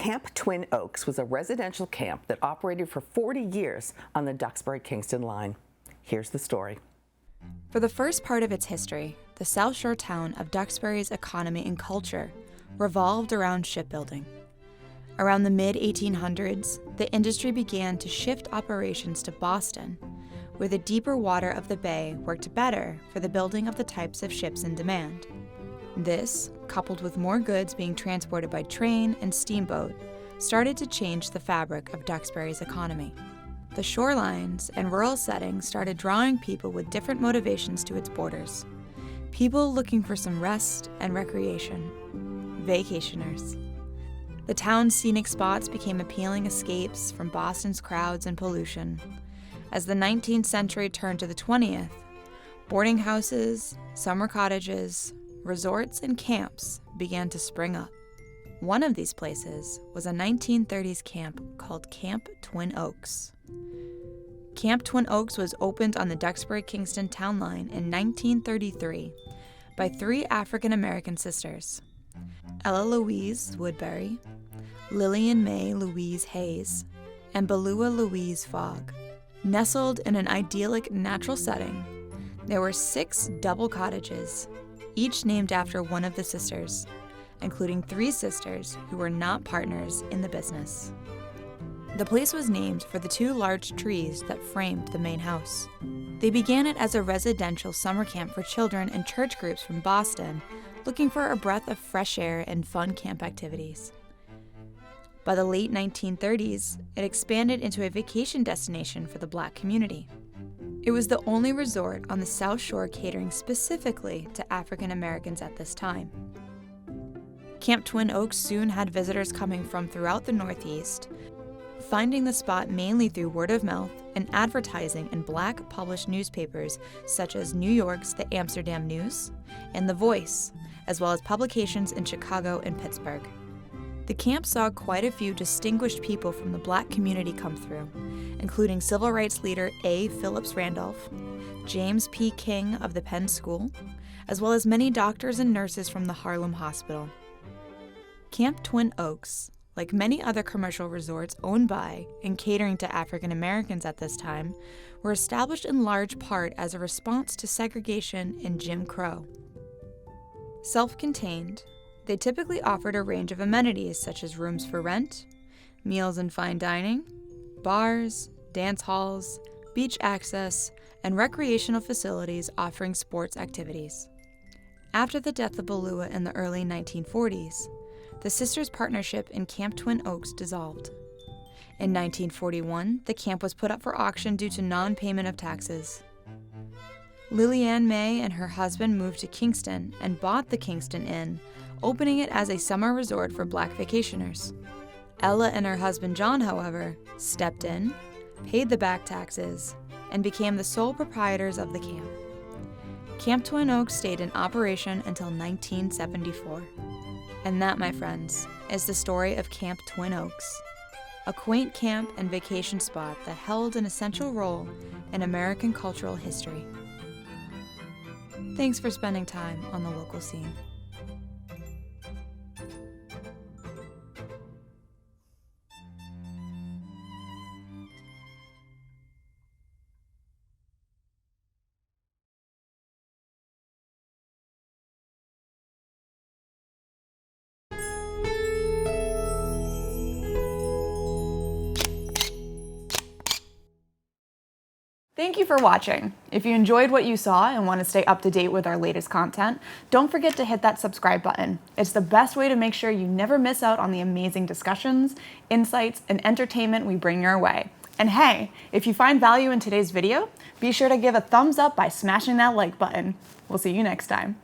Camp Twin Oaks was a residential camp that operated for 40 years on the Duxbury-Kingston line. Here's the story. For the first part of its history, the South Shore town of Duxbury's economy and culture revolved around shipbuilding. Around the mid-1800s, the industry began to shift operations to Boston, where the deeper water of the bay worked better for the building of the types of ships in demand. This, coupled with more goods being transported by train and steamboat, started to change the fabric of Duxbury's economy. The shorelines and rural settings started drawing people with different motivations to its borders. People looking for some rest and recreation. Vacationers. The town's scenic spots became appealing escapes from Boston's crowds and pollution. As the 19th century turned to the 20th, boarding houses, summer cottages, resorts, and camps began to spring up. One of these places was a 1930s camp called Camp Twin Oaks. Camp Twin Oaks was opened on the Duxbury-Kingston town line in 1933 by three African-American sisters, Ella Louise Woodbury, Lillian May Louise Hayes, and Balua Louise Fogg. Nestled in an idyllic natural setting, there were 6 double cottages, each named after one of the sisters, including 3 sisters who were not partners in the business. The place was named for the 2 large trees that framed the main house. They began it as a residential summer camp for children and church groups from Boston looking for a breath of fresh air and fun camp activities. By the late 1930s, it expanded into a vacation destination for the Black community. It was the only resort on the South Shore catering specifically to African Americans at this time. Camp Twin Oaks soon had visitors coming from throughout the Northeast, finding the spot mainly through word of mouth and advertising in Black published newspapers such as New York's The Amsterdam News and The Voice, as well as publications in Chicago and Pittsburgh. The camp saw quite a few distinguished people from the Black community come through, including civil rights leader A. Phillips Randolph, James P. King of the Penn School, as well as many doctors and nurses from the Harlem Hospital. Camp Twin Oaks, like many other commercial resorts owned by and catering to African Americans at this time, were established in large part as a response to segregation and Jim Crow. Self-contained, they typically offered a range of amenities such as rooms for rent, meals and fine dining, bars, dance halls, beach access, and recreational facilities offering sports activities. After the death of Balua in the early 1940s, the sisters' partnership in Camp Twin Oaks dissolved. In 1941, the camp was put up for auction due to non-payment of taxes. Lillian May and her husband moved to Kingston and bought the Kingston Inn, opening it as a summer resort for Black vacationers. Ella and her husband John, however, stepped in, paid the back taxes, and became the sole proprietors of the camp. Camp Twin Oaks stayed in operation until 1974. And that, my friends, is the story of Camp Twin Oaks, a quaint camp and vacation spot that held an essential role in American cultural history. Thanks for spending time on the local scene. Thank you for watching. If you enjoyed what you saw and want to stay up to date with our latest content, don't forget to hit that subscribe button. It's the best way to make sure you never miss out on the amazing discussions, insights, and entertainment we bring your way. And hey, if you find value in today's video, be sure to give a thumbs up by smashing that like button. We'll see you next time.